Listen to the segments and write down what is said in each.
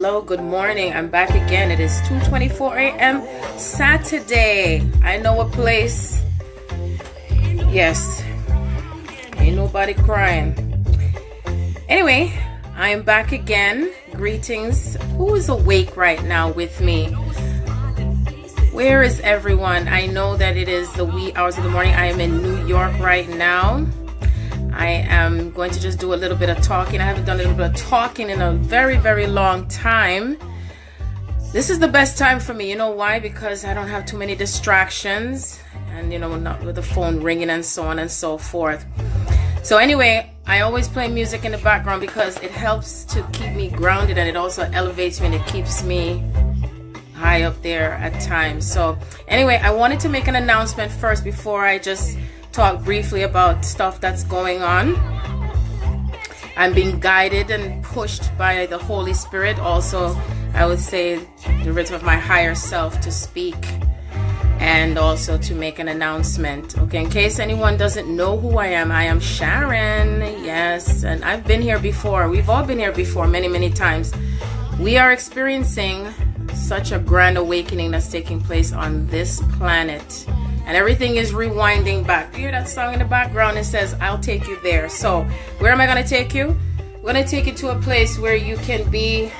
Hello, good morning. I'm back again. It is 2:24 a.m. Saturday. I know a place. Yes, ain't nobody crying. Anyway, I am back again. Greetings. Who is awake right now with me? Where is everyone? I know that it is the wee hours of the morning. I am in New York right now. I am going to just do a little bit of talking. I haven't done a little bit of talking in a very, very long time. This is the best time for me. You know why? Because I don't have too many distractions and, not with the phone ringing and so on and so forth. So anyway, I always play music in the background because it helps to keep me grounded, and it also elevates me and it keeps me high up there at times. So anyway, I wanted to make an announcement first before I just talk briefly about stuff that's going on. I'm being guided and pushed by the Holy Spirit. Also, I would say the rhythm of my higher self to speak and also to make an announcement. Okay, in case anyone doesn't know who I am Sharon. Yes, and I've been here before. We've all been here before many, many times. We are experiencing such a grand awakening that's taking place on this planet. And everything is rewinding back. You hear that song in the background? It says, I'll take you there. So where am I going to take you? I'm going to take you to a place where you can be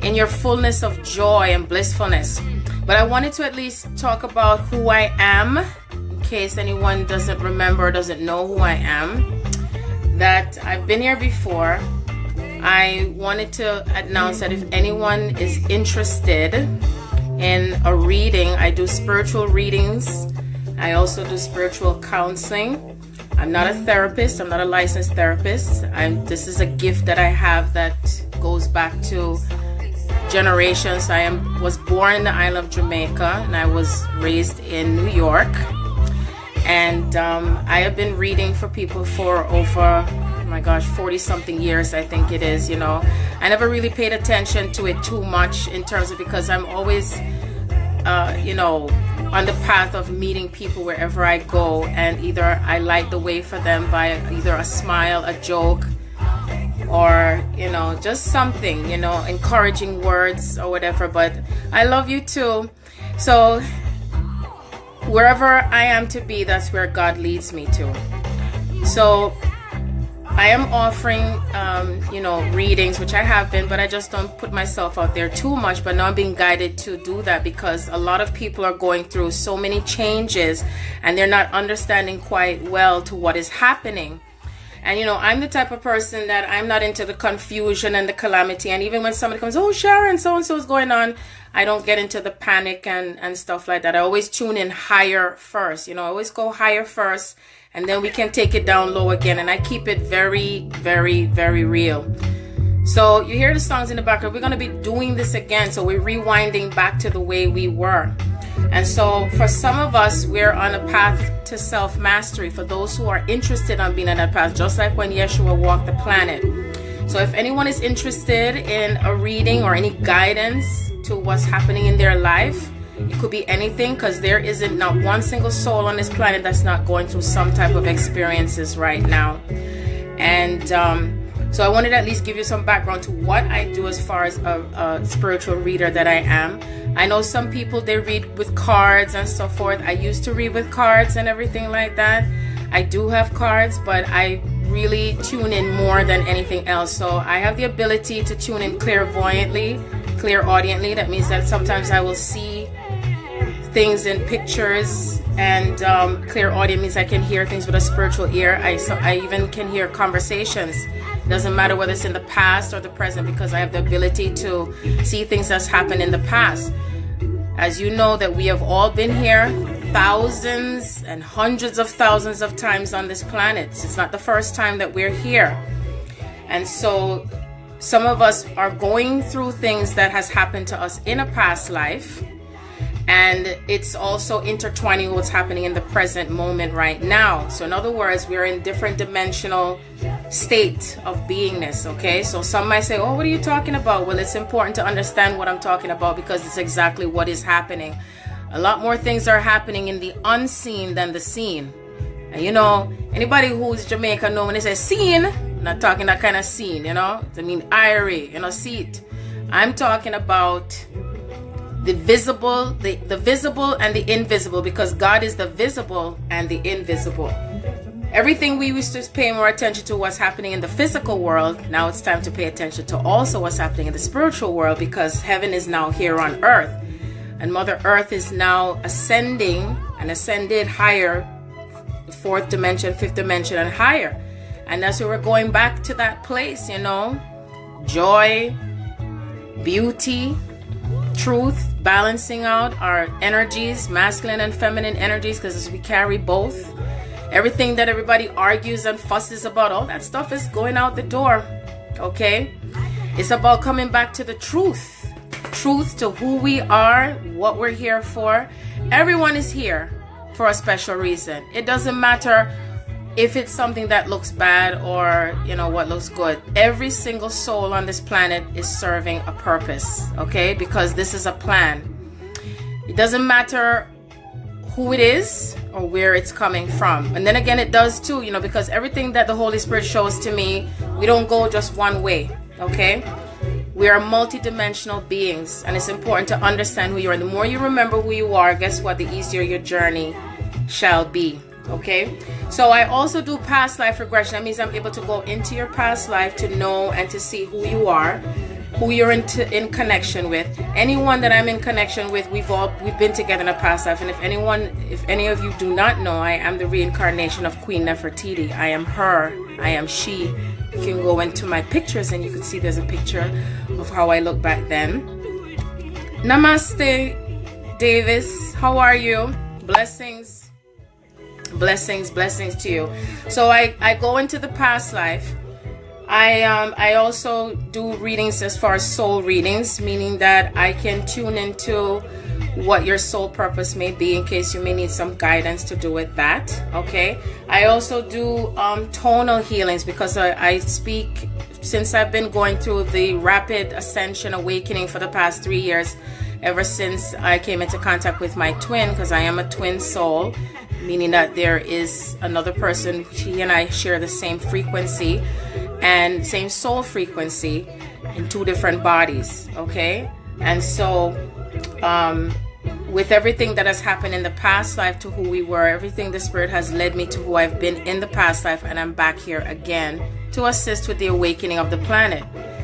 in your fullness of joy and blissfulness. But I wanted to at least talk about who I am, in case anyone doesn't remember or doesn't know who I am. That I've been here before. I wanted to announce that if anyone is interested in a reading, I do spiritual readings. I also do spiritual counseling. I'm not a therapist. I'm not a licensed therapist. This is a gift that I have that goes back to generations. I was born in the island of Jamaica and I was raised in New York. And I have been reading for people for over, 40 something years, I think it is. I never really paid attention to it too much in terms of, because I'm always on the path of meeting people wherever I go, and either I light the way for them by either a smile, a joke, or just something, encouraging words or whatever. But I love you too. So wherever I am to be, that's where God leads me to. So I am offering, readings, which I have been, but I just don't put myself out there too much. But now I'm being guided to do that because a lot of people are going through so many changes and they're not understanding quite well to what is happening. And, I'm the type of person that I'm not into the confusion and the calamity. And even when somebody comes, oh, Sharon, so-and-so is going on, I don't get into the panic and stuff like that. I always tune in higher first. I always go higher first, and then we can take it down low again. And I keep it very, very, very real. So you hear the songs in the background. We're going to be doing this again. So we're rewinding back to the way we were. And so for some of us, we're on a path to self-mastery. For those who are interested on being on that path, just like when Yeshua walked the planet. So if anyone is interested in a reading or any guidance to what's happening in their life, it could be anything, because there isn't not one single soul on this planet that's not going through some type of experiences right now. And so I wanted to at least give you some background to what I do as far as a spiritual reader that I am. I know some people, they read with cards and so forth. I used to read with cards and everything like that. I do have cards, but I really tune in more than anything else. So I have the ability to tune in clairaudiently. That means that sometimes I will see things in pictures, and clairaudient means I can hear things with a spiritual ear. I even can hear conversations. It doesn't matter whether it's in the past or the present, because I have the ability to see things that's happened in the past. As you know, that we have all been here thousands and hundreds of thousands of times on this planet. It's not the first time that we're here. And so some of us are going through things that has happened to us in a past life. And it's also intertwining what's happening in the present moment right now. So in other words, we're in different dimensional state of beingness, okay? So some might say, oh, what are you talking about? Well, it's important to understand what I'm talking about, because it's exactly what is happening. A lot more things are happening in the unseen than the seen. And anybody who's Jamaican know when they say seen, I'm not talking that kind of scene, I mean, irie, seat. I'm talking about the visible, the visible and the invisible, because God is the visible and the invisible. Everything we used to pay more attention to what's happening in the physical world, now it's time to pay attention to also what's happening in the spiritual world, because heaven is now here on earth. And Mother Earth is now ascending and ascended higher, fourth dimension, fifth dimension, and higher. And that's where we're going back to that place, you know. Joy, beauty, truth, balancing out our energies, masculine and feminine energies, because we carry both. Everything that everybody argues and fusses about, all that stuff is going out the door, okay? It's about coming back to the truth to who we are, what we're here for. Everyone is here for a special reason. It doesn't matter if it's something that looks bad or, you know, what looks good. Every single soul on this planet is serving a purpose, okay? Because this is a plan. It doesn't matter who it is or where it's coming from. And then again, it does too, you know, because everything that the Holy Spirit shows to me, we don't go just one way, okay? We are multidimensional beings, and it's important to understand who you are. The more you remember who you are, guess what? The easier your journey shall be, okay? So I also do past life regression. That means I'm able to go into your past life to know and to see who you are, who you're in connection with. Anyone that I'm in connection with, we've been together in a past life. And if any of you do not know, I am the reincarnation of Queen Nefertiti. I am her. I am she. You can go into my pictures and you can see there's a picture of how I look back then. Namaste, Davis. How are you? Blessings. Blessings to you. So I go into the past life. I also do readings as far as soul readings, meaning that I can tune into what your soul purpose may be in case you may need some guidance to do with that, okay? I also do tonal healings, because I speak, since I've been going through the rapid ascension awakening for the past 3 years, ever since I came into contact with my twin, because I am a twin soul, meaning that there is another person. She and I share the same frequency and same soul frequency in two different bodies, okay? And so with everything that has happened in the past life to who we were, everything the Spirit has led me to who I've been in the past life, and I'm back here again to assist with the awakening of the planet.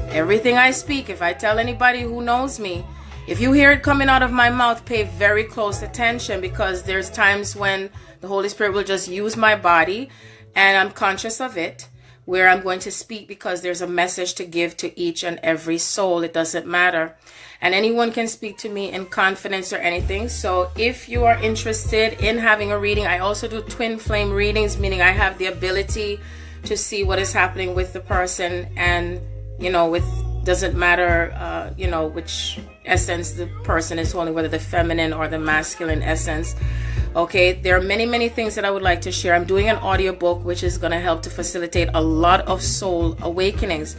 Everything I speak, if I tell anybody who knows me, if you hear it coming out of my mouth, pay very close attention, because there's times when the Holy Spirit will just use my body, and I'm conscious of it, where I'm going to speak because there's a message to give to each and every soul. It doesn't matter. And anyone can speak to me in confidence or anything. So if you are interested in having a reading, I also do twin flame readings, meaning I have the ability to see what is happening with the person, and, you know, doesn't matter, you know, which essence the person is holding, whether the feminine or the masculine essence. Okay, there are many things that I would like to share. I'm doing an audiobook which is going to help to facilitate a lot of soul awakenings.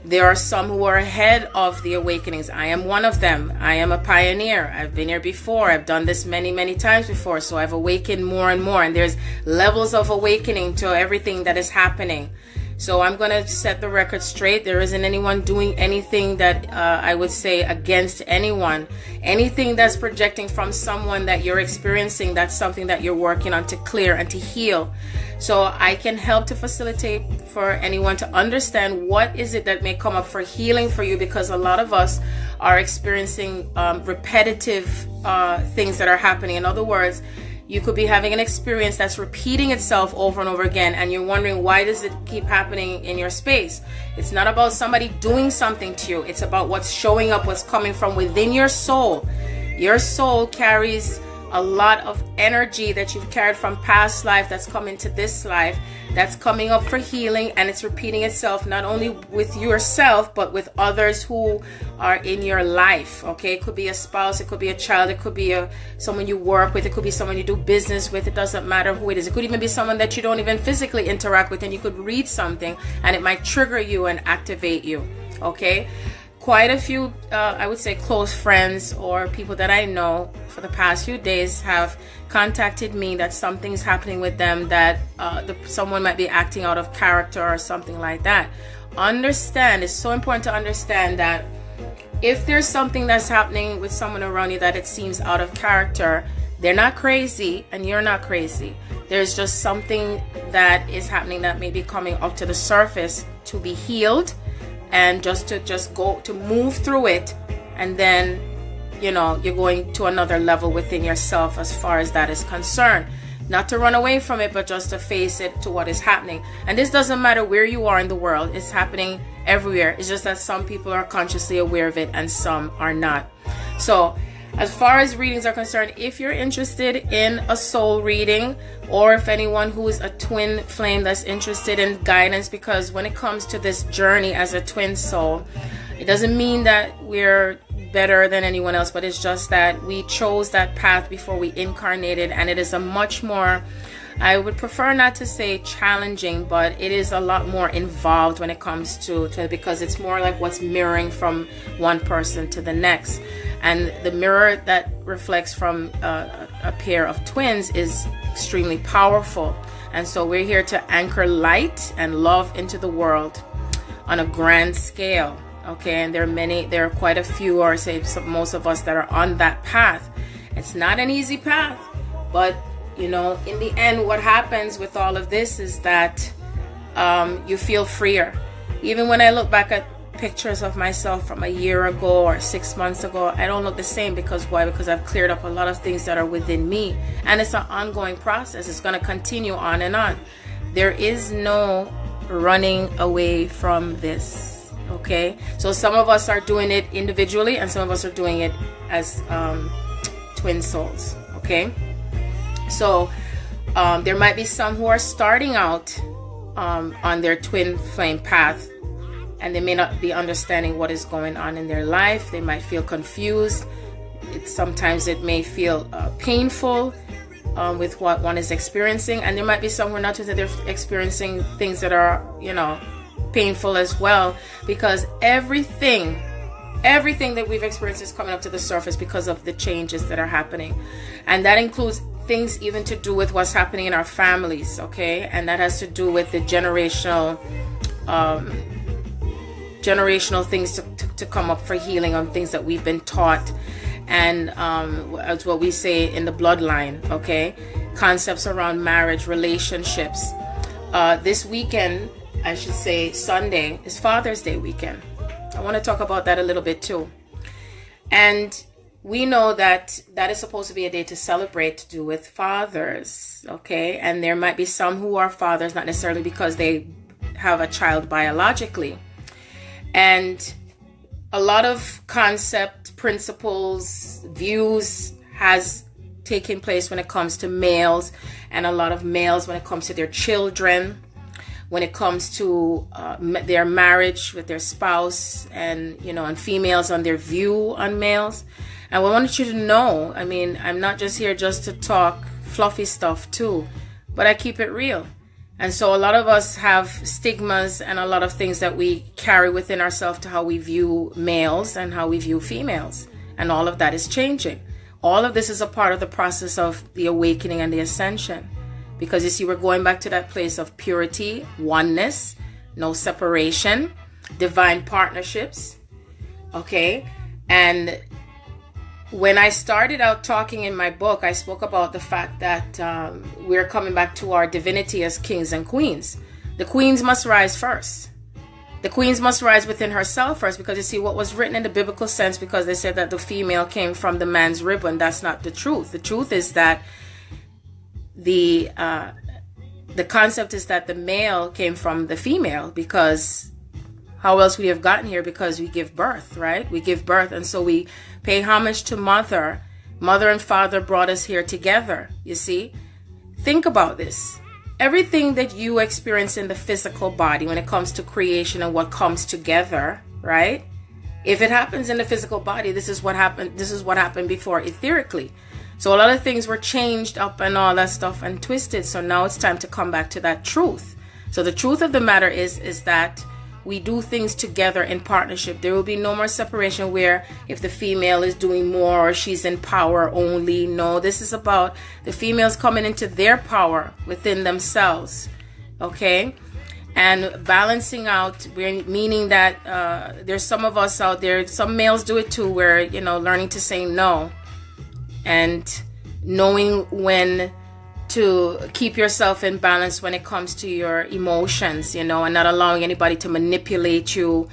There are some who are ahead of the awakenings. I am one of them. I am a pioneer. I've been here before. I've done this many times before. So I've awakened more and more. And there's levels of awakening to everything that is happening. So I'm going to set the record straight. There isn't anyone doing anything that I would say against anyone. Anything that's projecting from someone that you're experiencing, that's something that you're working on to clear and to heal. So I can help to facilitate for anyone to understand what is it that may come up for healing for you, because a lot of us are experiencing repetitive things that are happening. In other words, you could be having an experience that's repeating itself over and over again, and you're wondering, why does it keep happening in your space? It's not about somebody doing something to you. It's about what's showing up, what's coming from within your soul. Your soul carries a lot of energy that you've carried from past life that's come into this life, that's coming up for healing, and it's repeating itself not only with yourself but with others who are in your life. Okay, it could be a spouse, it could be a child, it could be someone you work with, it could be someone you do business with. It doesn't matter who it is. It could even be someone that you don't even physically interact with, and you could read something and it might trigger you and activate you. Okay, quite a few I would say close friends or people that I know for the past few days have contacted me that something's happening with them, that someone might be acting out of character or something like that. Understand, it's so important to understand that if there's something that's happening with someone around you that it seems out of character, they're not crazy and you're not crazy. There's just something that is happening that may be coming up to the surface to be healed, and just to move through it, and then, you know, you're going to another level within yourself as far as that is concerned. Not to run away from it, but just to face it to what is happening. And this doesn't matter where you are in the world. It's happening everywhere. It's just that some people are consciously aware of it and some are not. So as far as readings are concerned, if you're interested in a soul reading, or if anyone who is a twin flame that's interested in guidance, because when it comes to this journey as a twin soul, it doesn't mean that we're better than anyone else, but it's just that we chose that path before we incarnated, and it is a much more, I would prefer not to say challenging, but it is a lot more involved when it comes to because it's more like what's mirroring from one person to the next. And the mirror that reflects from a pair of twins is extremely powerful. And so we're here to anchor light and love into the world on a grand scale. Okay, and there are quite a few, or say most of us, that are on that path. It's not an easy path, but you know, in the end, what happens with all of this is that you feel freer. Even when I look back at pictures of myself from a year ago or 6 months ago, I don't look the same. Because why? Because I've cleared up a lot of things that are within me, and it's an ongoing process. It's going to continue on and on. There is no running away from this. Okay, so some of us are doing it individually, and some of us are doing it as twin souls. Okay, so there might be some who are starting out on their twin flame path, and they may not be understanding what is going on in their life. They might feel confused. Sometimes it may feel painful with what one is experiencing, and there might be some who are not, that they're experiencing things that are, you know, painful as well, because everything that we've experienced is coming up to the surface because of the changes that are happening, and that includes things even to do with what's happening in our families. Okay, and that has to do with the generational things to come up for healing on things that we've been taught, and as what we say in the bloodline. Okay, concepts around marriage, relationships. This weekend, I should say Sunday, is Father's Day weekend. I want to talk about that a little bit too. And we know that that is supposed to be a day to celebrate, to do with fathers. Okay, and there might be some who are fathers, not necessarily because they have a child biologically. And a lot of concept, principles, views has taken place when it comes to males, and a lot of males when it comes to their children, when it comes to their marriage with their spouse, and you know, and females on their view on males. And we want you to know, I mean, I'm not just here just to talk fluffy stuff too, but I keep it real. And so a lot of us have stigmas and a lot of things that we carry within ourselves to how we view males and how we view females. And all of that is changing. All of this is a part of the process of the awakening and the ascension. Because you see, we're going back to that place of purity, oneness, no separation, divine partnerships. Okay? And when I started out talking in my book, I spoke about the fact that we're coming back to our divinity as kings and queens. The queens must rise first. The queens must rise within herself first, because you see, what was written in the biblical sense, because they said that the female came from the man's rib, and that's not the truth. The truth is that the concept is that the male came from the female, because how else we have gotten here? Because we give birth, right? We give birth, and so we pay homage to mother. Mother and father brought us here together, you see? Think about this. Everything that you experience in the physical body when it comes to creation and what comes together, right? If it happens in the physical body, this is what happened. This is what happened before etherically. So a lot of things were changed up and all that stuff and twisted. So now it's time to come back to that truth. So the truth of the matter is that we do things together in partnership. There will be no more separation where if the female is doing more or she's in power only. No, this is about the females coming into their power within themselves. Okay? And balancing out, meaning that there's some of us out there, some males do it too, where, you know, learning to say no and knowing when to keep yourself in balance when it comes to your emotions, you know, and not allowing anybody to manipulate you.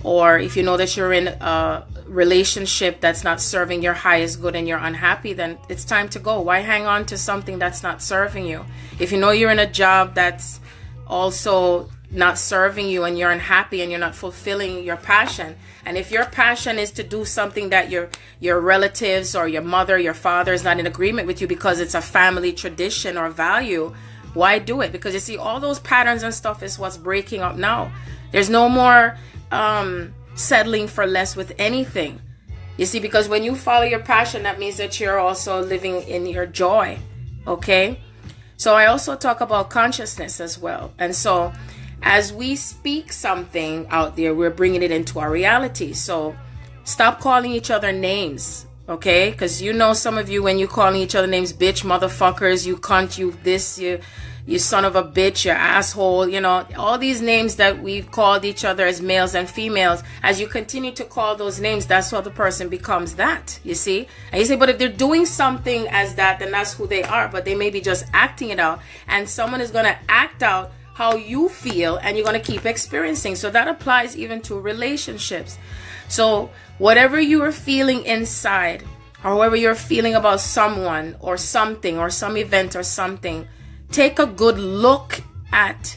Or if you know that you're in a relationship that's not serving your highest good and you're unhappy, then it's time to go. Why hang on to something that's not serving you? If you know you're in a job that's also not serving you and you're unhappy and you're not fulfilling your passion, and if your passion is to do something that your relatives or your mother, your father is not in agreement with you because it's a family tradition or value, why do it? Because you see, all those patterns and stuff is what's breaking up now. There's no more settling for less with anything. You see, because when you follow your passion, that means that you're also living in your joy. Okay? So I also talk about consciousness as well. And so as we speak something out there, we're bringing it into our reality. So stop calling each other names. Okay? Because you know, some of you, when you're calling each other names, bitch, motherfuckers, you cunt, you this, you son of a bitch, you asshole, you know, all these names that we've called each other as males and females, as you continue to call those names, that's how the person becomes that, you see? And you say, but if they're doing something as that, then that's who they are, but they may be just acting it out, and someone is going to act out how you feel, and you're going to keep experiencing. So that applies even to relationships. So whatever you are feeling inside, or however you're feeling about someone or something or some event or something, take a good look at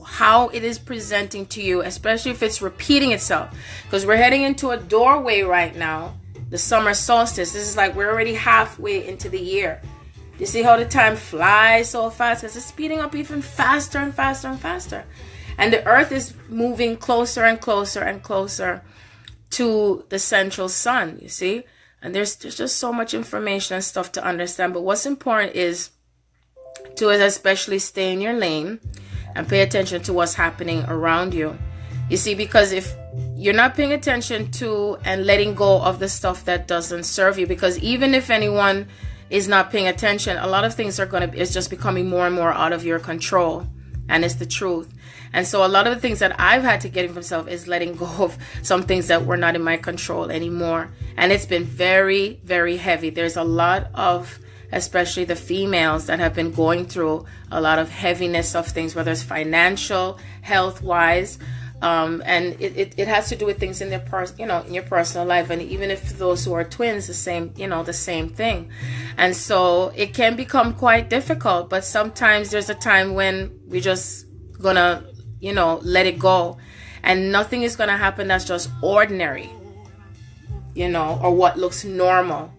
how it is presenting to you, especially if it's repeating itself. Because we're heading into a doorway right now, the summer solstice. This is like we're already halfway into the year. You see how the time flies so fast? Because it's speeding up even faster and faster and faster. And the earth is moving closer and closer and closer to the central sun, you see? And there's just so much information and stuff to understand. But what's important is to especially stay in your lane and pay attention to what's happening around you. You see, because if you're not paying attention to and letting go of the stuff that doesn't serve you, because even if anyone is not paying attention, a lot of things it's just becoming more and more out of your control. And it's the truth. And so a lot of the things that I've had to get in myself is letting go of some things that were not in my control anymore. And it's been very, very heavy. There's a lot of, especially the females, that have been going through a lot of heaviness of things, whether it's financial, health-wise, and it has to do with things in their in your personal life. And even if those who are twins, the same thing. And so it can become quite difficult, but sometimes there's a time when we just gonna, let it go, and nothing is gonna happen that's just ordinary, or what looks normal.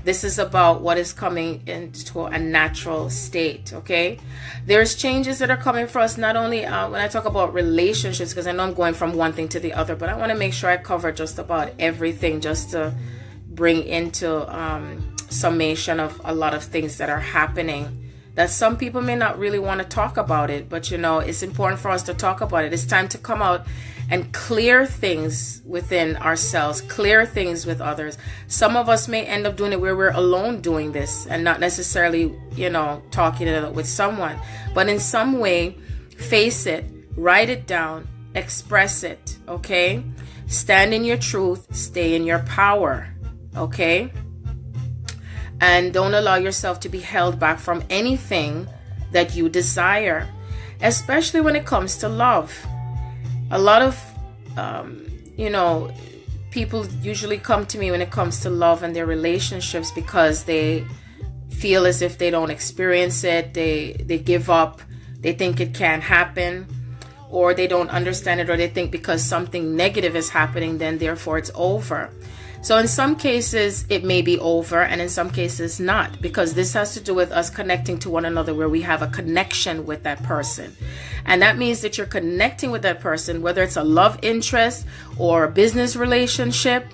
This is about what is coming into a natural state, okay? There's changes that are coming for us, not only when I talk about relationships, because I know I'm going from one thing to the other, but I want to make sure I cover just about everything, just to bring into summation of a lot of things that are happening that some people may not really want to talk about it, but it's important for us to talk about it. It's time to come out and clear things within ourselves, clear things with others. Some of us may end up doing it where we're alone doing this and not necessarily, talking it with someone, but in some way, face it, write it down, express it, okay? Stand in your truth, stay in your power, okay? And don't allow yourself to be held back from anything that you desire, especially when it comes to love. A lot of, people usually come to me when it comes to love and their relationships because they feel as if they don't experience it. They give up. They think it can't happen, or they don't understand it, or they think because something negative is happening, then therefore it's over. So in some cases, it may be over, and in some cases not, because this has to do with us connecting to one another, where we have a connection with that person. And that means that you're connecting with that person, whether it's a love interest or a business relationship,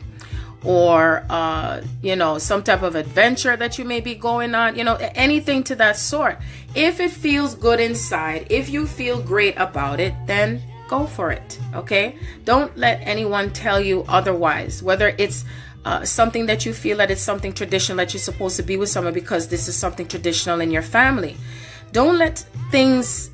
or, some type of adventure that you may be going on, anything to that sort. If it feels good inside, if you feel great about it, then go for it, okay? Don't let anyone tell you otherwise, whether it's something that you feel that it's something traditional that you're supposed to be with someone because this is something traditional in your family. Don't let things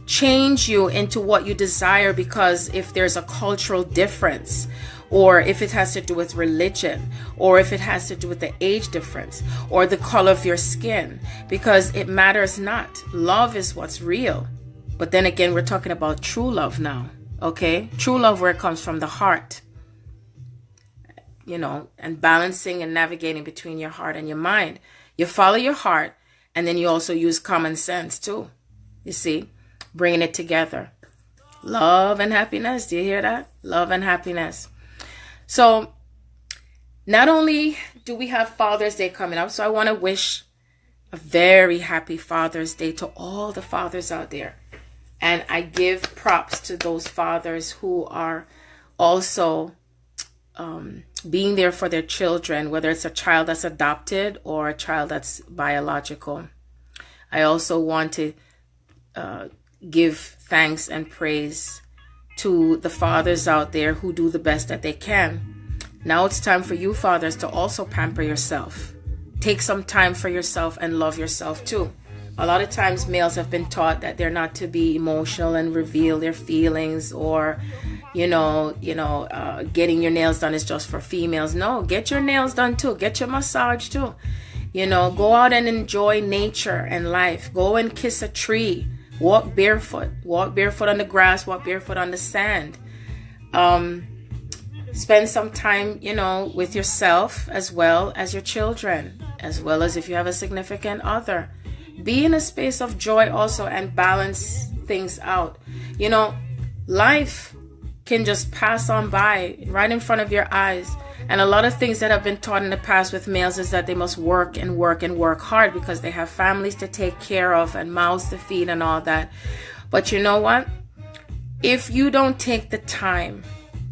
change you into what you desire, because if there's a cultural difference, or if it has to do with religion, or if it has to do with the age difference, or the color of your skin, because it matters not. Love is what's real. But then again, we're talking about true love now, okay? True love where it comes from the heart, you know, and balancing and navigating between your heart and your mind. You follow your heart, and then you also use common sense too, you see, bringing it together. Love and happiness, do you hear that? Love and happiness. So not only do we have Father's Day coming up, so I want to wish a very happy Father's Day to all the fathers out there. And I give props to those fathers who are also being there for their children, whether it's a child that's adopted or a child that's biological. I also want to give thanks and praise to the fathers out there who do the best that they can. Now it's time for you fathers to also pamper yourself. Take some time for yourself and love yourself too. A lot of times males have been taught that they're not to be emotional and reveal their feelings, or getting your nails done is just for females. No, get your nails done too. Get your massage too. Go out and enjoy nature and life. Go and kiss a tree. Walk barefoot. Walk barefoot on the grass. Walk barefoot on the sand. Spend some time, with yourself as well as your children, as well as if you have a significant other. Be in a space of joy also and balance things out. Life can just pass on by right in front of your eyes. And a lot of things that have been taught in the past with males is that they must work and work and work hard because they have families to take care of and mouths to feed and all that. But you know what? If you don't take the time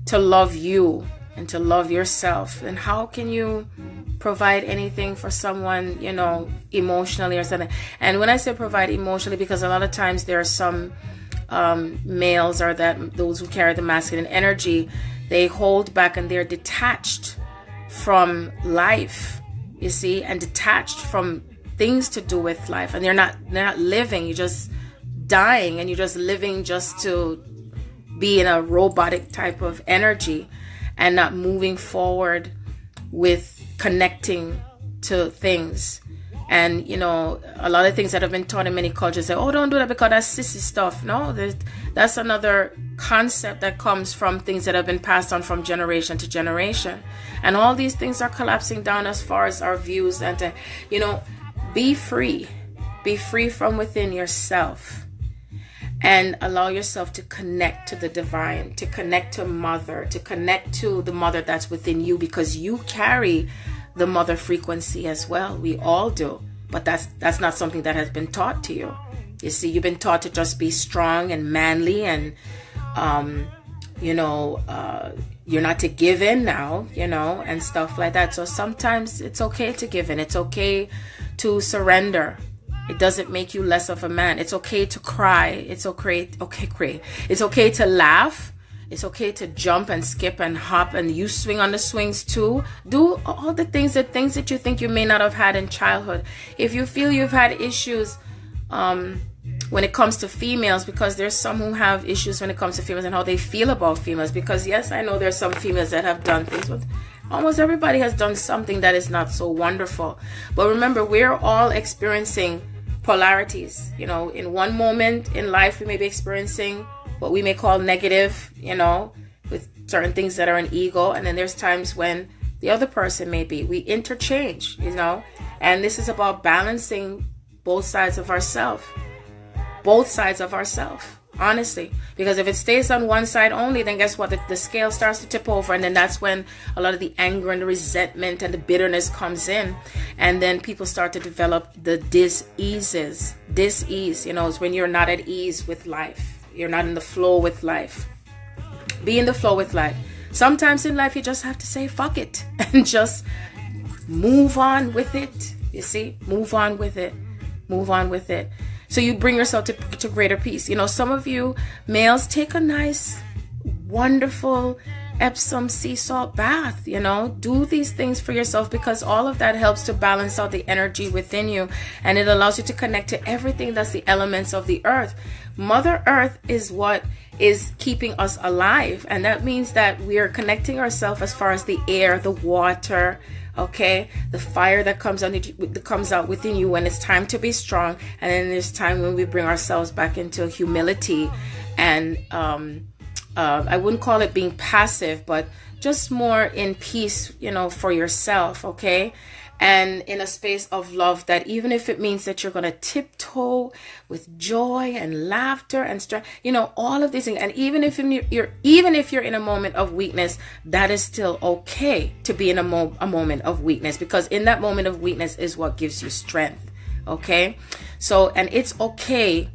to love you and to love yourself, then how can you provide anything for someone, emotionally or something? And when I say provide emotionally, because a lot of times there are some males, or that those who carry the masculine energy, they hold back and they're detached from life, you see, and detached from things to do with life, and they're not living. You're just dying, and you're just living just to be in a robotic type of energy and not moving forward with connecting to things. And a lot of things that have been taught in many cultures say, oh, don't do that because that's sissy stuff. No, that's another concept that comes from things that have been passed on from generation to generation. And all these things are collapsing down as far as our views. And be free from within yourself, and allow yourself to connect to the divine, to connect to mother, to connect to the mother that's within you, because you carry the mother frequency as well. We all do, but that's not something that has been taught to you. You see, you've been taught to just be strong and manly, and you're not to give in now, and stuff like that. So sometimes it's okay to give in. It's okay to surrender. It doesn't make you less of a man. It's okay to cry. It's okay. It's okay to laugh. It's okay to jump and skip and hop, and you swing on the swings too. Do all the things that you think you may not have had in childhood. If you feel you've had issues when it comes to females, because there's some who have issues when it comes to females and how they feel about females, because yes, I know there's some females that have done things, but almost everybody has done something that is not so wonderful. But remember, we're all experiencing polarities. In one moment in life, we may be experiencing what we may call negative, with certain things that are an ego. And then there's times when the other person may be. We interchange, and this is about balancing both sides of ourselves. Honestly, because if it stays on one side only, then guess what? The scale starts to tip over, and then that's when a lot of the anger and the resentment and the bitterness comes in, and then people start to develop the dis-ease. Is when you're not at ease with life. You're not in the flow with life. Be in the flow with life. Sometimes in life you just have to say fuck it and just move on with it. You see, move on with it. So you bring yourself to greater peace. Some of you males, take a nice, wonderful Epsom sea salt bath, do these things for yourself, because all of that helps to balance out the energy within you, and it allows you to connect to everything that's the elements of the earth. Mother Earth is what is keeping us alive, and that means that we are connecting ourselves as far as the air, the water, okay, the fire that comes out within you when it's time to be strong, and then there's time when we bring ourselves back into humility and I wouldn't call it being passive, but just more in peace, for yourself, okay? And in a space of love, that even if it means that you're going to tiptoe with joy and laughter and strength, all of these things. And even if you're in a moment of weakness, that is still okay to be in a moment of weakness, because in that moment of weakness is what gives you strength, okay? So, and it's okay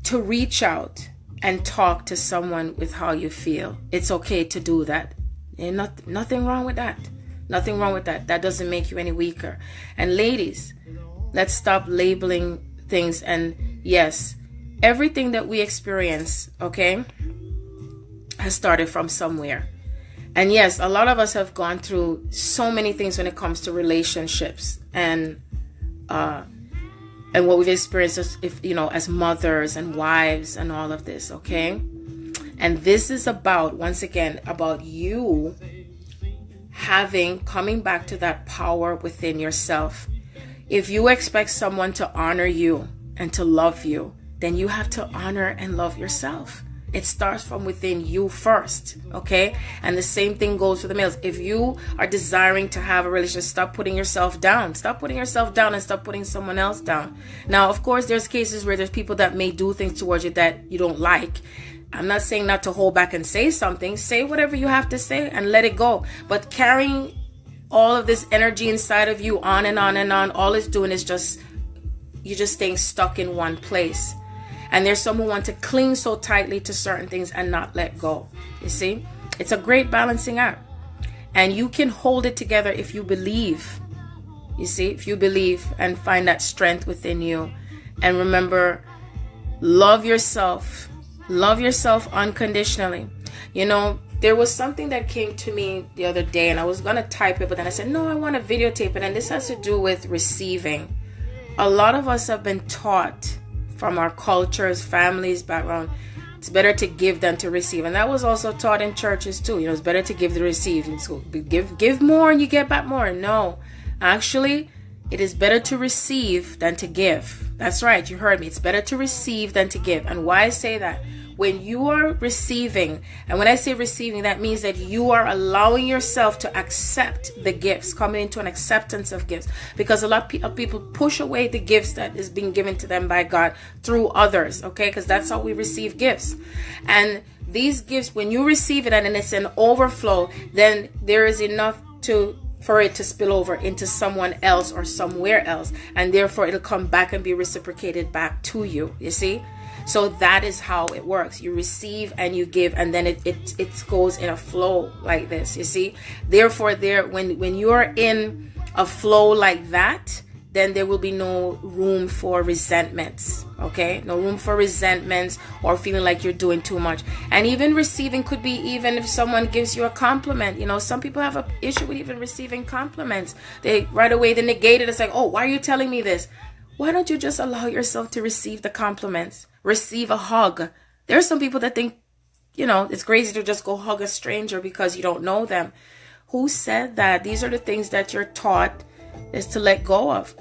to reach out and talk to someone with how you feel. It's okay to do that. And nothing wrong with that. Nothing wrong with that. That doesn't make you any weaker. And ladies, let's stop labeling things. And yes, everything that we experience, okay, has started from somewhere. And yes, a lot of us have gone through so many things when it comes to relationships and what we've experienced as mothers and wives and all of this, okay? And this is once again, about you coming back to that power within yourself. If you expect someone to honor you and to love you, then you have to honor and love yourself. It starts from within you first, okay? And the same thing goes for the males. If you are desiring to have a relationship, stop putting yourself down. Stop putting yourself down and stop putting someone else down. Now, of course, there's cases where there's people that may do things towards you that you don't like. I'm not saying not to hold back and say something. Say whatever you have to say and let it go. But carrying all of this energy inside of you on and on and on, all it's doing is you're just staying stuck in one place. And there's some who want to cling so tightly to certain things and not let go. You see, it's a great balancing act. And you can hold it together if you believe. You see, if you believe and find that strength within you. And remember, love yourself. Love yourself unconditionally. There was something that came to me the other day, and I was going to type it, but then I said, no, I want to videotape it. And this has to do with receiving. A lot of us have been taught from our cultures, families, background, it's better to give than to receive. And that was also taught in churches too. It's better to give than to receive. So give more and you get back more. No, actually, it is better to receive than to give. That's right. You heard me. It's better to receive than to give. And why I say that? When you are receiving, and when I say receiving, that means that you are allowing yourself to accept the gifts, coming into an acceptance of gifts. Because a lot of people push away the gifts that is being given to them by God through others, okay? Because that's how we receive gifts. And these gifts, when you receive it and it's an overflow, then there is enough for it to spill over into someone else or somewhere else. And therefore, it'll come back and be reciprocated back to you, you see? So that is how it works. You receive and you give, and then it goes in a flow like this, you see? Therefore, when you're in a flow like that, then there will be no room for resentments, okay? No room for resentments or feeling like you're doing too much. And even receiving could be even if someone gives you a compliment. Some people have an issue with even receiving compliments. They negate it. It's like, oh, why are you telling me this? Why don't you just allow yourself to receive the compliments? Receive a hug. There are some people that think, it's crazy to just go hug a stranger because you don't know them. Who said that? These are the things that you're taught is to let go of.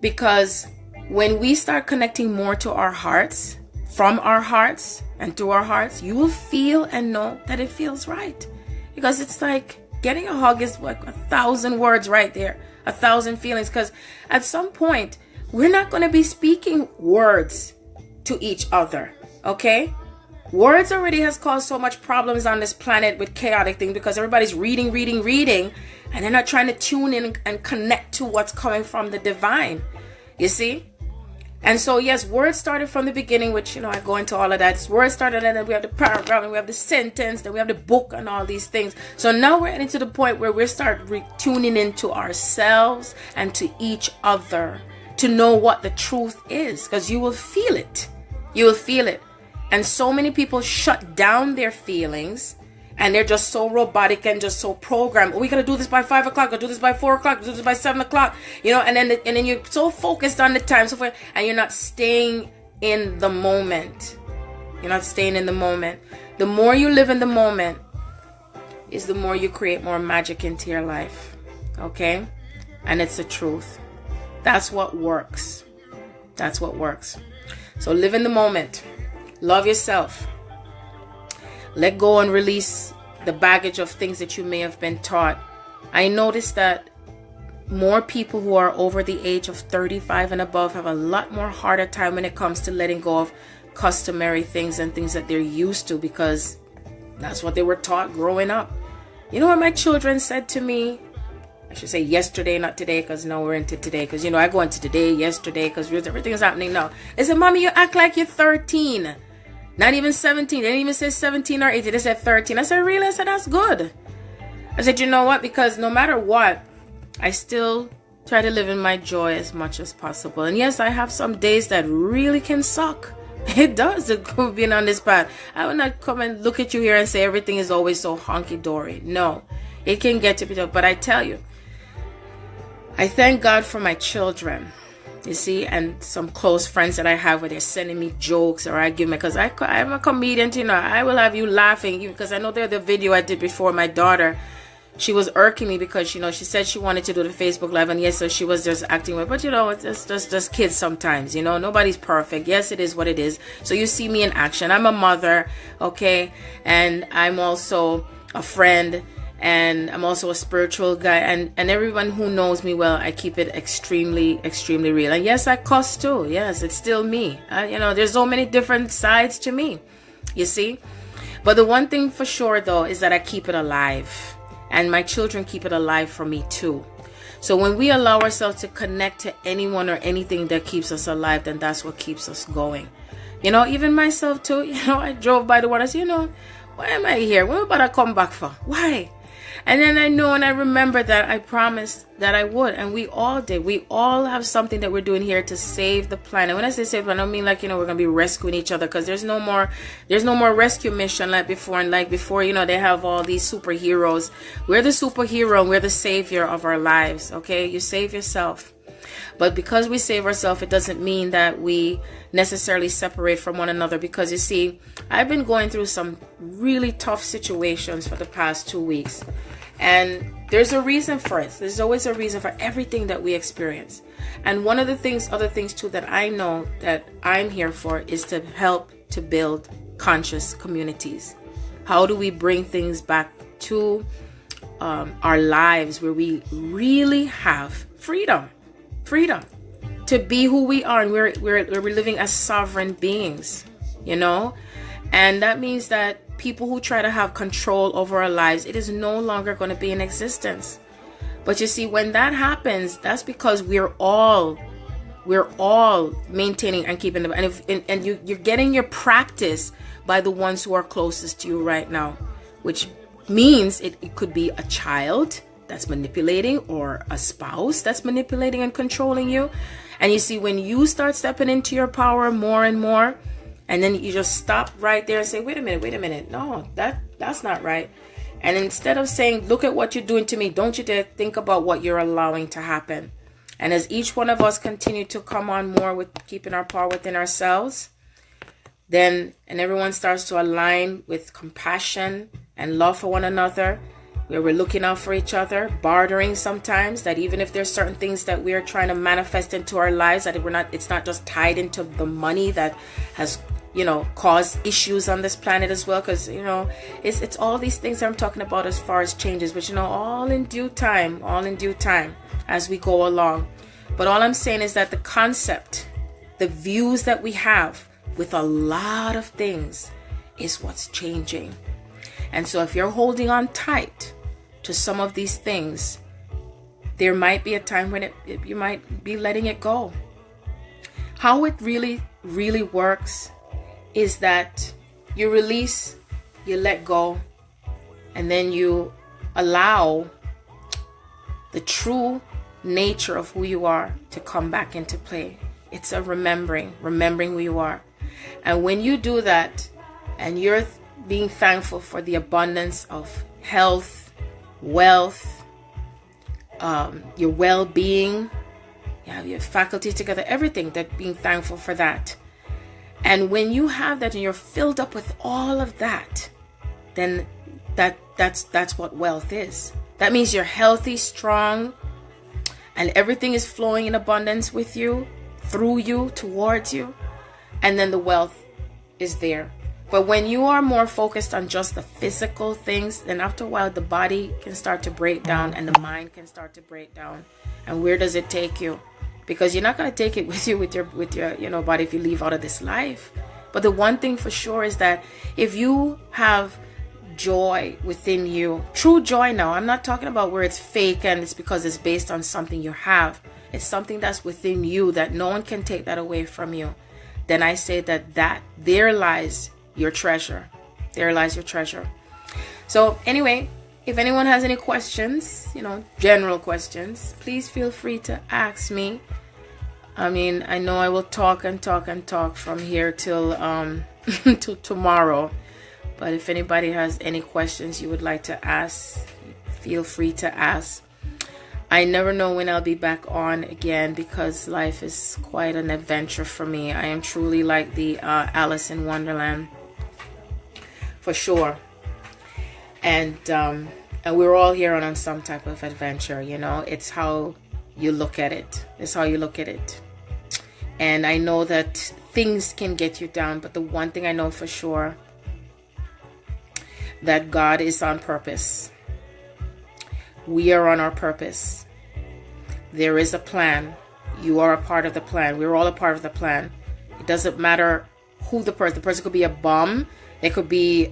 Because when we start connecting more to our hearts, from our hearts and through our hearts, you will feel and know that it feels right. Because it's like getting a hug is like 1,000 words right there, 1,000 feelings. Because at some point, we're not going to be speaking words to each other, okay? Words already has caused so much problems on this planet with chaotic things because everybody's reading, and they're not trying to tune in and connect to what's coming from the divine, you see? And so, yes, words started from the beginning, which, I go into all of that. Words started, and then we have the paragraph, and we have the sentence, then we have the book, and all these things. So now we're getting to the point where we start tuning into ourselves and to each other to know what the truth is, because you will feel it. You will feel it. And so many people shut down their feelings And they're just so robotic and just so programmed. Oh, we gotta do this by 5 o'clock, gotta do this by 4 o'clock, do this by 7 o'clock, you know, and then you're so focused on the time, so forth, and you're not staying in the moment. You're not staying in the moment. The more you live in the moment is the more you create more magic into your life. Okay? And it's the truth. That's what works. That's what works. So live in the moment. Love yourself. Let go and release the baggage of things that you may have been taught. I noticed that more people who are over the age of 35 and above have a lot more harder time when it comes to letting go of customary things and things that they're used to, because that's what they were taught growing up. You know what my children said to me? I should say yesterday, not today, because now we're into today. Because, you know, I go into today, yesterday, because everything is happening now. They said, Mommy, you act like you're 13. Not even 17. They didn't even say 17 or 18. They said 13. I said, really? I said, that's good. I said, you know what? Because no matter what, I still try to live in my joy as much as possible. And yes, I have some days that really can suck. It does, being on this path. I will not come and look at you here and say everything is always so honky-dory. No, it can get to be tough. But I tell you, I thank God for my children, you see, and some close friends that I have where they're sending me jokes or argument, because I'm a comedian, you know. I will have you laughing, because I know the video I did before, my daughter, she was irking me because, you know, she said she wanted to do the Facebook Live, and yes, so she was just acting with, but you know, it's just kids sometimes, you know, nobody's perfect. Yes, it is what it is. So you see me in action. I'm a mother, okay, and I'm also a friend, and I'm also a spiritual guy, and everyone who knows me well, I keep it extremely, extremely real. And yes, I cuss too. Yes, it's still me. You know, there's so many different sides to me, you see. But the one thing for sure, though, is that I keep it alive. And my children keep it alive for me too. So when we allow ourselves to connect to anyone or anything that keeps us alive, then that's what keeps us going. You know, even myself too. You know, I drove by the one. I said, you know, why am I here? What about I come back for? Why? And then I know and I remember that I promised that I would. And we all did. We all have something that we're doing here to save the planet. When I say save, I don't mean like, you know, we're going to be rescuing each other, because there's no more rescue mission like before. And like before, you know, they have all these superheroes. We're the superhero and we're the savior of our lives. Okay. You save yourself. But because we save ourselves, it doesn't mean that we necessarily separate from one another. Because you see, I've been going through some really tough situations for the past 2 weeks. And there's a reason for it. There's always a reason for everything that we experience. And one of the things, other things too, that I know that I'm here for is to help to build conscious communities. How do we bring things back to our lives where we really have freedom to be who we are, and we're living as sovereign beings, you know? And that means that people who try to have control over our lives, it is no longer going to be in existence. But you see, when that happens, that's because we're all maintaining and keeping them. And you're getting your practice by the ones who are closest to you right now, which means it could be a child that's manipulating, or a spouse that's manipulating and controlling you. And you see, when you start stepping into your power more and more, and then you just stop right there and say, wait a minute, no, that's not right. And instead of saying, look at what you're doing to me, don't you dare think about what you're allowing to happen. And as each one of us continue to come on more with keeping our power within ourselves, then, and everyone starts to align with compassion and love for one another, where we're looking out for each other, bartering sometimes, that even if there's certain things that we're trying to manifest into our lives, that it's not just tied into the money that has, you know, caused issues on this planet as well. Because, you know, it's all these things I'm talking about as far as changes, but, you know, all in due time as we go along. But all I'm saying is that the concept, the views that we have with a lot of things is what's changing. And so if you're holding on tight to some of these things, there might be a time when you might be letting it go. How it really, really works is that you release, you let go, and then you allow the true nature of who you are to come back into play. It's a remembering who you are. And when you do that, and you're being thankful for the abundance of health, wealth, your well-being, you have your faculty together, everything, that being thankful for that. And when you have that and you're filled up with all of that, then that's what wealth is. That means you're healthy, strong, and everything is flowing in abundance with you, through you, towards you, and then the wealth is there. But when you are more focused on just the physical things, then after a while the body can start to break down and the mind can start to break down. And where does it take you? Because you're not going to take it with you with your body if you leave out of this life. But the one thing for sure is that if you have joy within you, true joy now, I'm not talking about where it's fake and it's because it's based on something you have. It's something that's within you that no one can take that away from you. Then I say that there lies your treasure. There lies your treasure. So anyway, if anyone has any questions, general questions, please feel free to ask me. I mean, I know I will talk and talk and talk from here till till tomorrow. But if anybody has any questions you would like to ask, feel free to ask. I never know when I'll be back on again because life is quite an adventure for me. I am truly like the Alice in Wonderland, for sure. And we're all here on some type of adventure, It's how you look at it. It's how you look at it. And I know that things can get you down, but the one thing I know for sure, that God is on purpose. We are on our purpose. There is a plan. You are a part of the plan. We're all a part of the plan. It doesn't matter who the person could be a bum. It could be,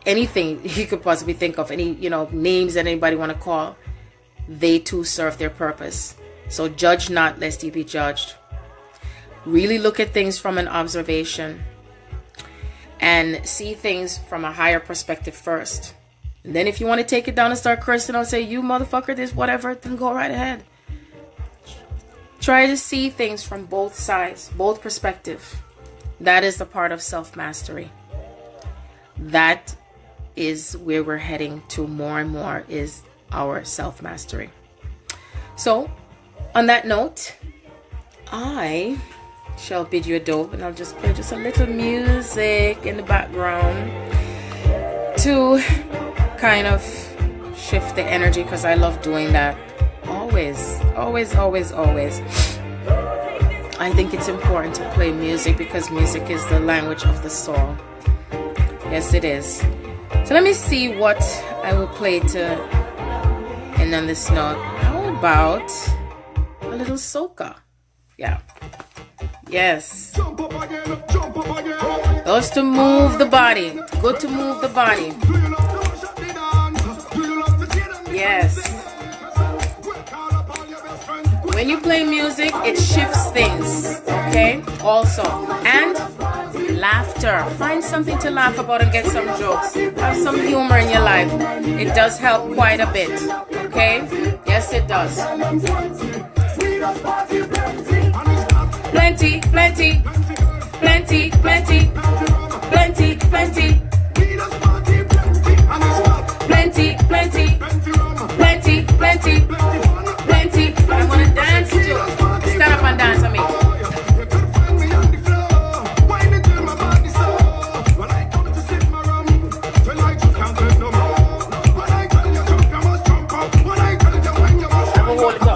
anything you could possibly think of, any, names that anybody want to call. They too serve their purpose. So judge not, lest ye be judged. Really look at things from an observation and see things from a higher perspective first. And then if you want to take it down and start cursing or say, you motherfucker, this, whatever, then go right ahead. Try to see things from both sides, both perspectives. That is the part of self-mastery. That is where we're heading to more and more, is our self-mastery. So, on that note, I shall bid you adieu, and I'll just play just a little music in the background to kind of shift the energy, because I love doing that. Always, always, always, always. I think it's important to play music because music is the language of the soul. Yes, it is. So let me see what I will play to end on this note. How about a little soca? Yeah. Yes. Those to move the body. Good to move the body. Yes. When you play music, it shifts things. Okay? Also. And laughter. Find something to laugh about and get some jokes. Have some humor in your life. It does help quite a bit. Okay? Yes, it does. Plenty, plenty, plenty, plenty, plenty, plenty, plenty, plenty, plenty, plenty, plenty. I want to dance to. Stand up and dance with me. I will hold it up.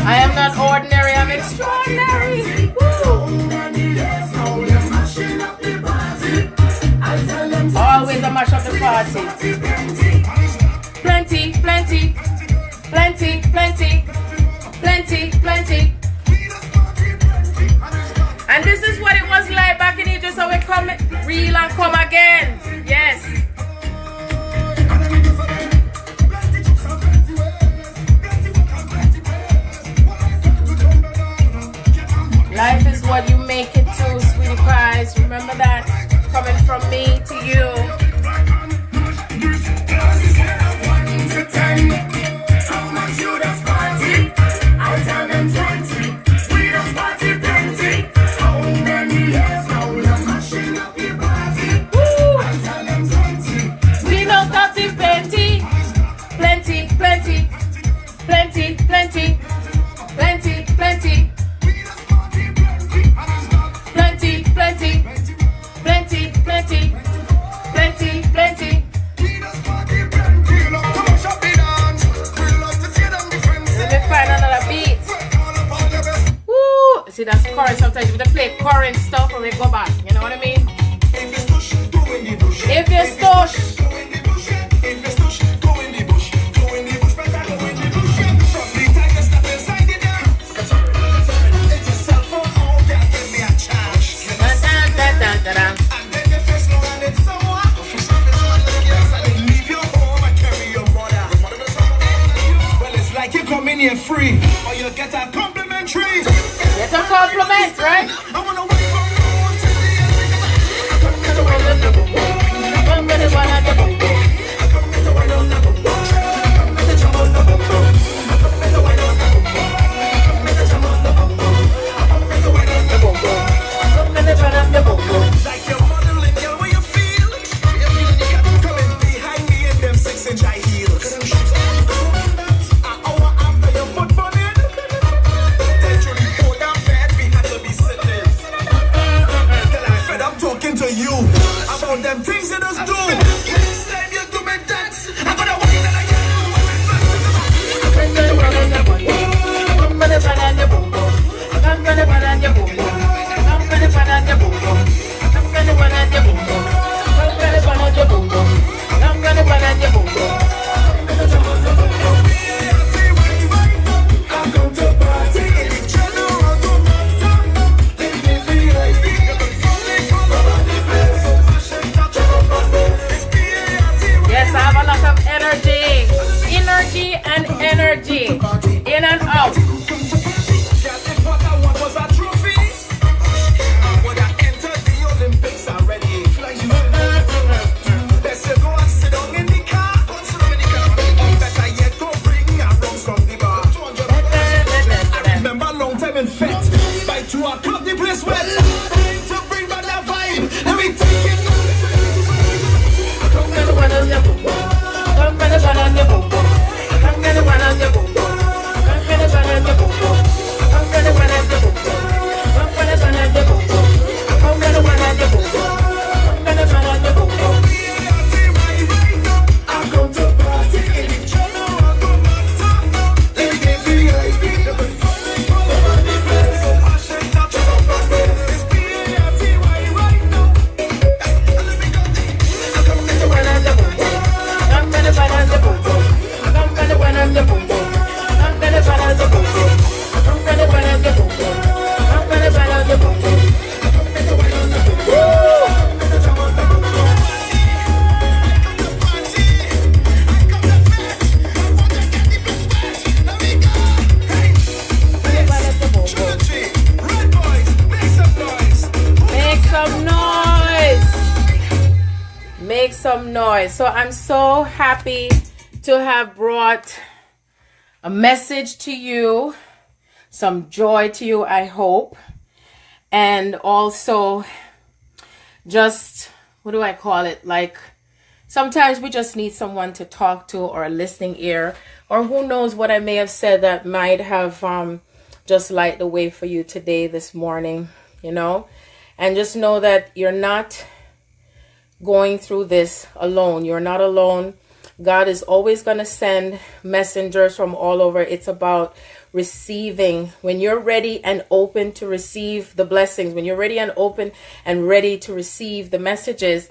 I am not ordinary, I'm extraordinary. Woo. Always a mash up the party. Plenty, plenty, plenty, plenty, plenty, plenty. And this is what it was like back in Egypt, so we come real and come again. Yes. Life is what you make it to, sweetie pies. Remember that. Coming from me to you. How much you just party? I tell them See, that's current. Sometimes we have to play current stuff and we go back. You know what I mean? If you stush, go in the bush. If you stush, go in the bush. If you stush, go in the bush. Go in the bush, better go in the bush. From the time you step inside the dance. It's a cell phone, oh, girl, give me a charge. And then your face long and it's someone. And they leave your home and carry your mother. Well, it's like you come in here free, or you get a complimentary. Get a compliment, right? I wanna wait for you till the end. Like your modeling, girl, what you feel? Coming behind me in them 6-inch high heels. An hour after your foot bunning, literally pull down fat, we had to be sitting. Till I fed up talking to you about them things you just do. Next time you do me that, I'm gonna wait that I get Yes, I have a lot of energy and energy, in and out. To our club, the place wet. To bring back that vibe, let me take it. Come get one on your boom boom. Come get one on your boom boom. Come get one on your boom boom. Come get one on your boom boom. Come get one on your boom boom. Come get one on your boom boom. Come get one on your boom boom. Come get one on your boom boom. I'm going to party in the channel. I'm going to talk. Let me get VIP. Make some noise. So I'm so happy to have brought a message to you, some joy to you, I hope, and also just, what do I call it, like sometimes we just need someone to talk to, or a listening ear, or who knows what I may have said that might have just light the way for you today, this morning, you know. And just know that you're not going through this alone. You're not alone. God is always going to send messengers from all over. It's about receiving. When you're ready and open to receive the blessings, when you're ready and open and ready to receive the messages,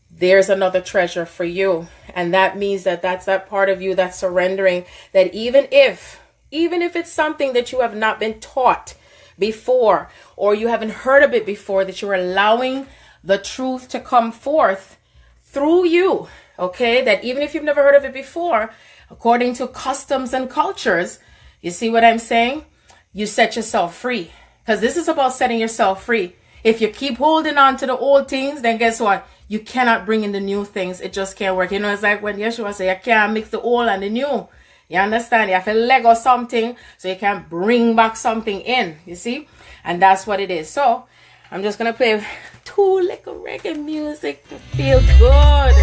there's another treasure for you. And that means that that's that part of you that's surrendering, that even if it's something that you have not been taught before, or you haven't heard of it before, that you're allowing the truth to come forth through you. Okay, that even if you've never heard of it before, according to customs and cultures, you see what I'm saying? You set yourself free, because this is about setting yourself free. If you keep holding on to the old things, then guess what? You cannot bring in the new things. It just can't work. You know, it's like when Yeshua said, you can't mix the old and the new. You understand? You have to let go something so you can bring back something in. You see? And that's what it is. So I'm just going to play two little reggae music to feel good.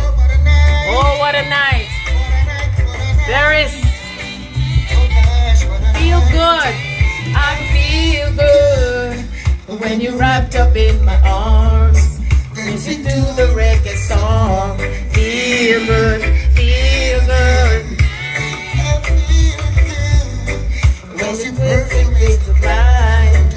Oh, what a night. There is. Feel good. I feel good when you're wrapped up in my arms. Listen to the reggae song. Feel good. Feel good. When you're perfect with the blind.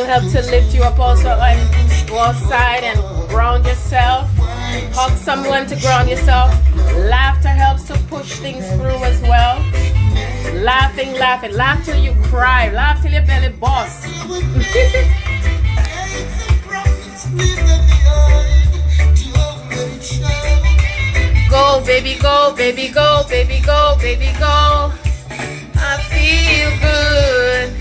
help to lift you up also, and go outside and ground yourself. Hug someone to ground yourself. Laughter helps to push things through as well. Laughing, laughing. Laugh till you cry. Laugh till your belly busts. Go, baby, go, baby, go, baby, go, baby, go. I feel good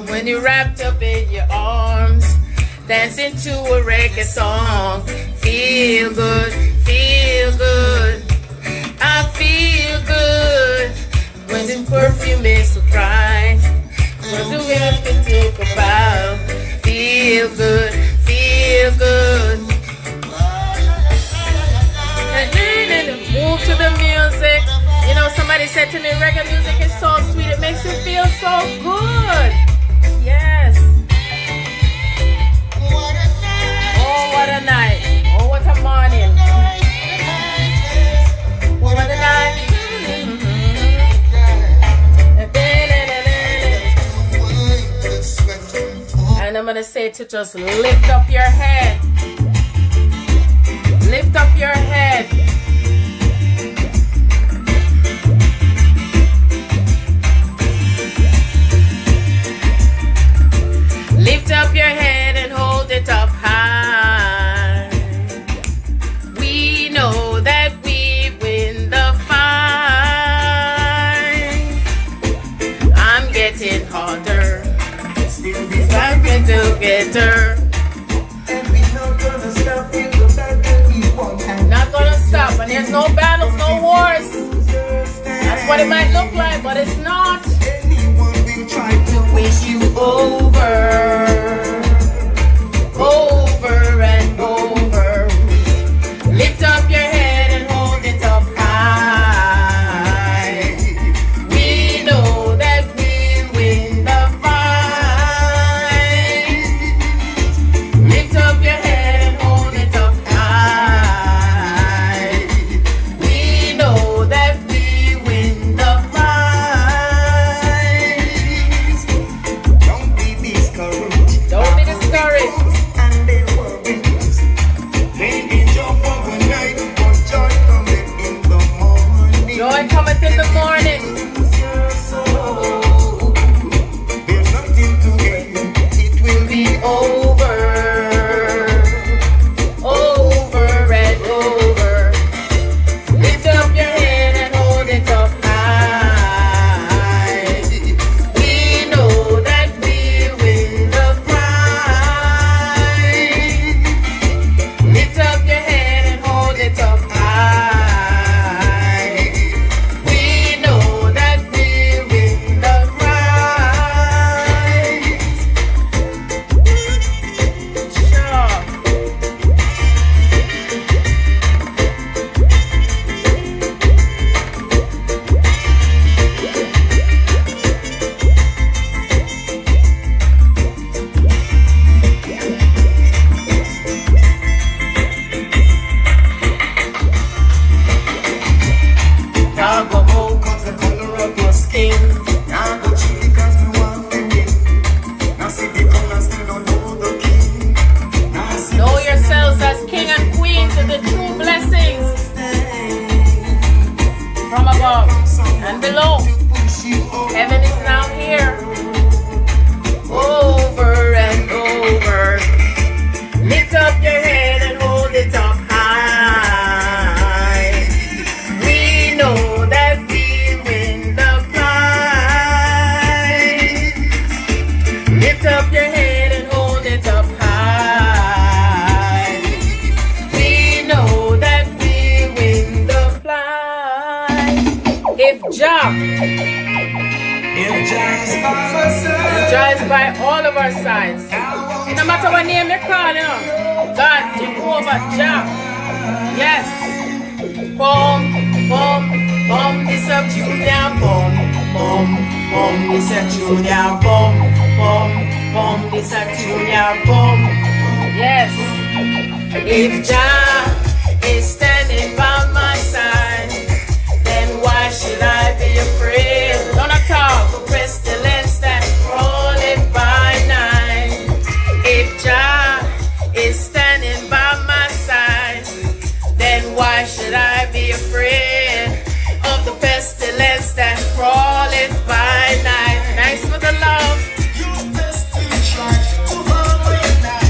when you're wrapped up in your arms, dancing to a reggae song. Feel good, feel good. I feel good when the perfume is so bright. What do we have to talk about? Feel good, feel good. Move to the music. You know, somebody said to me, reggae music is so sweet, it makes you feel so good. Yes. Oh, what a night. Oh, what a morning. What a night. And I'm going to say to just lift up your head. Lift up your head. Lift up your head and hold it up high. We know that we win the fight. I'm getting harder. I'm getting together. Not gonna stop, and there's no battles, no wars. That's what it might look like, but it's not. Try to win you over, over and over. Lift up your head and hold it up high. We know that we win the fight. Lift up your head and hold it up high. We know that we win the fight. Joy cometh in the morning. There's nothing to gain. It will be over, over and over. Lift up your head and hold it up high. We know that we win the prize. Lift up your head and hold it up high. And below, heaven is now here, over and over. Lift up your head and hold it up high. We know that we win the prize. Lift up your head and hold it up high. We know that we win the prize. If Jah is by all of our sides, no matter what name you call, you know, God, Jehovah, Jah, yes. Boom, boom, boom, this a Junior, boom, boom, boom, this a Junior, boom, boom, boom, this a Junior, boom, yes. If Jah is standing by my side, then why should I be afraid? Don't talk of pestilence that crawleth by night. pestilence that crawleth by night. Thanks for the love.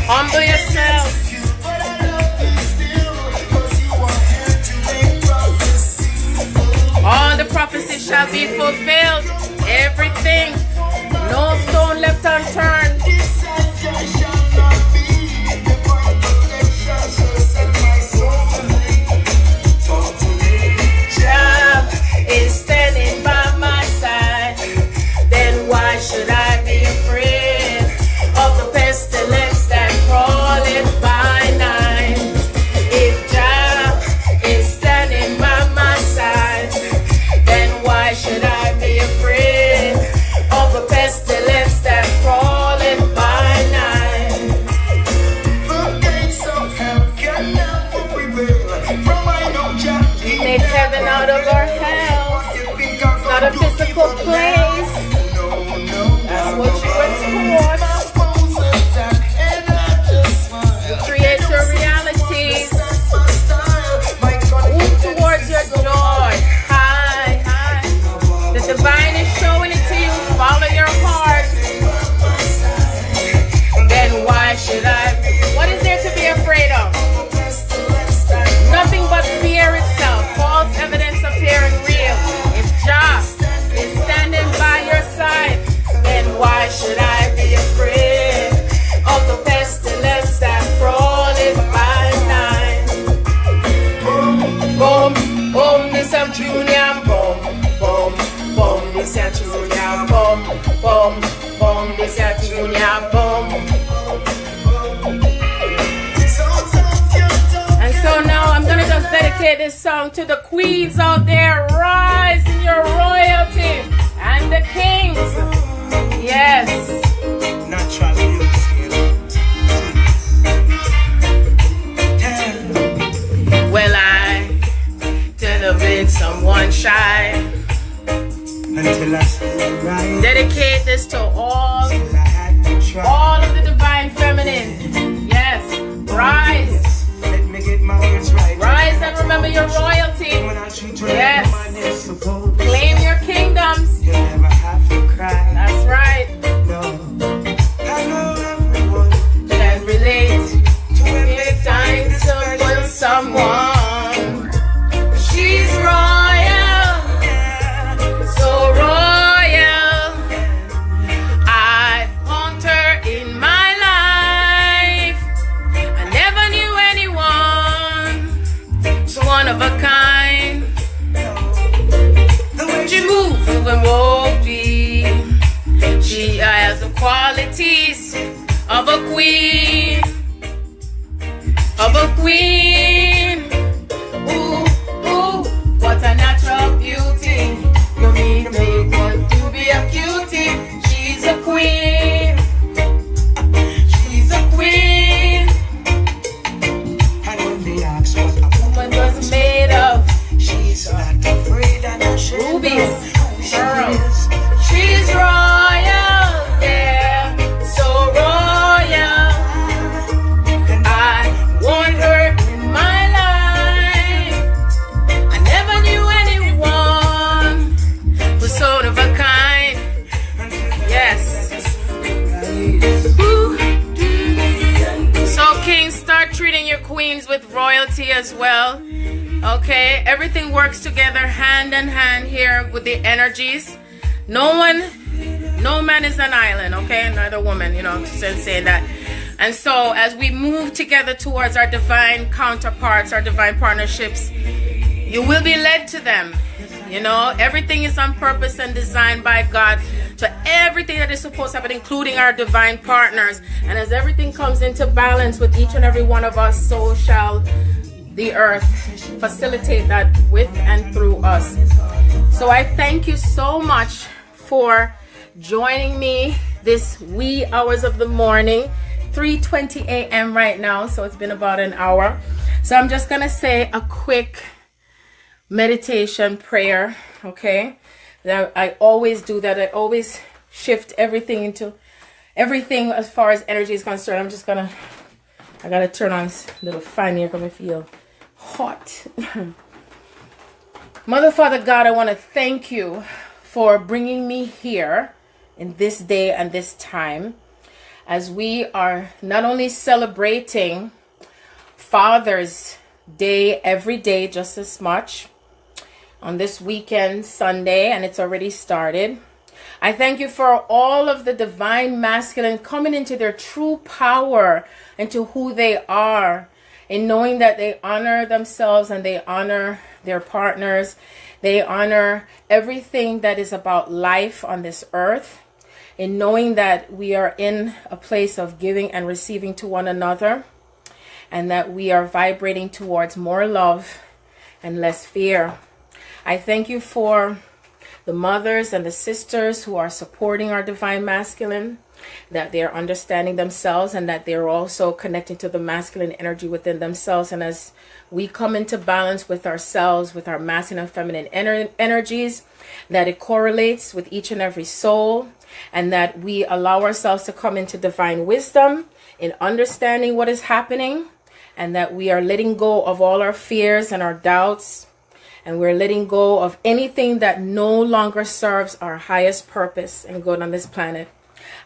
Humble yourself. All the prophecies shall be fulfilled. Everything. No stone left unturned. Jah is standing by my side. Then why should I be afraid of the pestilence that crawleth by night? If Jah is standing by my side, then why should I be afraid of the pestilence that crawleth by night? The gates of hell cannot prevail. From I know Jah, we make heaven out of our hell. It's not a physical place. That's what you were taught. You create your reality. Move towards your joy. High, high. The divine is showing it to you. Follow your heart. Then why should I? What is there to be afraid of? Nothing but fear itself. False evidence appearing real. If Jah is standing by your side, then why should I be afraid of the pestilence that crawleth by night? Boom, boom, this a junior. Boom, boom, boom, this a junior. Boom, boom, boom, this a junior. Boom. And so now I'm gonna just dedicate this song to the queens out there. Rise in your royalty and the kings. Yes. Naturally. Well, I tell a bit someone shy. Until I right. Dedicate this to all of the divine feminine. Yes. Rise. Let me get my words right. Rise and remember your royalty. Yes. Claim your kingdoms. You'll never have to cry. That's right. No. I know everyone can relate to every time to someone. She's royal. So royal. I want her in my life. I never knew anyone so one of a kind. She moves and won't be. She has the qualities of a queen. Of a queen. Ooh, ooh, what a natural beauty. You mean to make one to be a cutie. She's a queen. She's a queen. And when they ask what a woman was made of, she's not afraid and ashamed. Rubies, pearls. She's royal, yeah, so royal. I want her in my life. I never knew anyone was sort of a kind. Yes. Ooh. So kings, start treating your queens with royalty as well. Okay, everything works together hand in hand here with the energies. No man is an island, okay? Neither woman, you know, saying that. And so as we move together towards our divine counterparts, our divine partnerships, you will be led to them. You know, everything is on purpose and designed by God to everything that is supposed to happen, including our divine partners. And as everything comes into balance with each and every one of us, so shall the earth facilitate that with and through us. So I thank you so much for joining me this wee hours of the morning, 3:20 a.m. right now. So it's been about an hour. So I'm just gonna say a quick meditation prayer, okay? I always do that. I always shift everything into everything as far as energy is concerned. I gotta turn on this little fan here because I feel hot. Mother, Father God, I want to thank you for bringing me here in this day and this time, as we are not only celebrating Father's Day every day just as much on this weekend, Sunday, and it's already started. I thank you for all of the divine masculine coming into their true power, into who they are, in knowing that they honor themselves and they honor their partners. They honor everything that is about life on this earth, in knowing that we are in a place of giving and receiving to one another, and that we are vibrating towards more love and less fear. I thank you for the mothers and the sisters who are supporting our divine masculine, that they're understanding themselves and that they're also connecting to the masculine energy within themselves. And as we come into balance with ourselves, with our masculine and feminine energies, that it correlates with each and every soul, and that we allow ourselves to come into divine wisdom in understanding what is happening, and that we are letting go of all our fears and our doubts, and we're letting go of anything that no longer serves our highest purpose and good on this planet.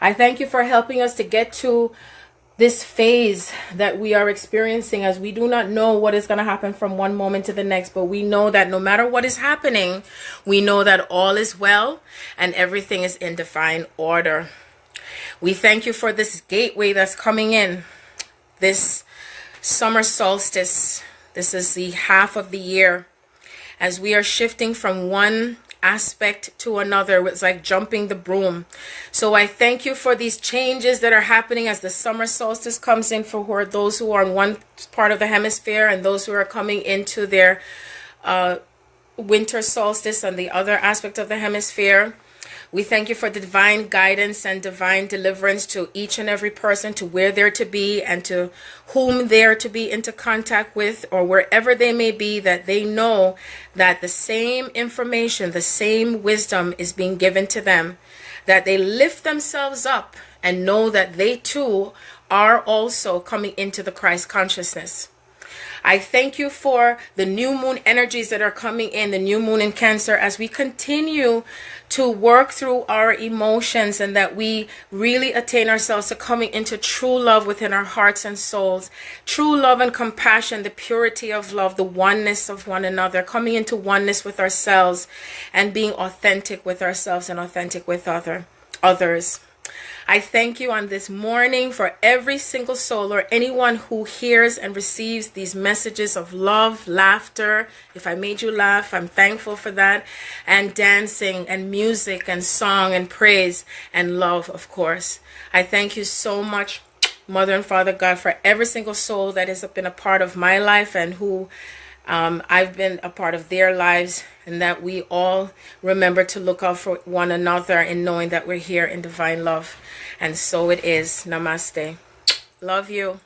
I thank you for helping us to get to this phase that we are experiencing, as we do not know what is going to happen from one moment to the next, but we know that no matter what is happening, we know that all is well and everything is in divine order. We thank you for this gateway that's coming in, this summer solstice. This is the half of the year, as we are shifting from one aspect to another. It's like jumping the broom. So I thank you for these changes that are happening as the summer solstice comes in, for those who are in one part of the hemisphere and those who are coming into their winter solstice on the other aspect of the hemisphere. We thank you for the divine guidance and divine deliverance to each and every person, to where they're to be and to whom they're to be into contact with, or wherever they may be, that they know that the same information, the same wisdom is being given to them, that they lift themselves up and know that they too are also coming into the Christ consciousness. I thank you for the new moon energies that are coming in, the new moon in Cancer, as we continue to work through our emotions, and that we really attain ourselves to coming into true love within our hearts and souls, true love and compassion, the purity of love, the oneness of one another, coming into oneness with ourselves and being authentic with ourselves and authentic with others. I thank you on this morning for every single soul, or anyone who hears and receives these messages of love, laughter. If I made you laugh, I'm thankful for that. And dancing and music and song and praise and love, of course. I thank you so much, Mother and Father God, for every single soul that has been a part of my life and who I've been a part of their lives, and that we all remember to look out for one another in knowing that we're here in divine love. And so it is. Namaste. Love you.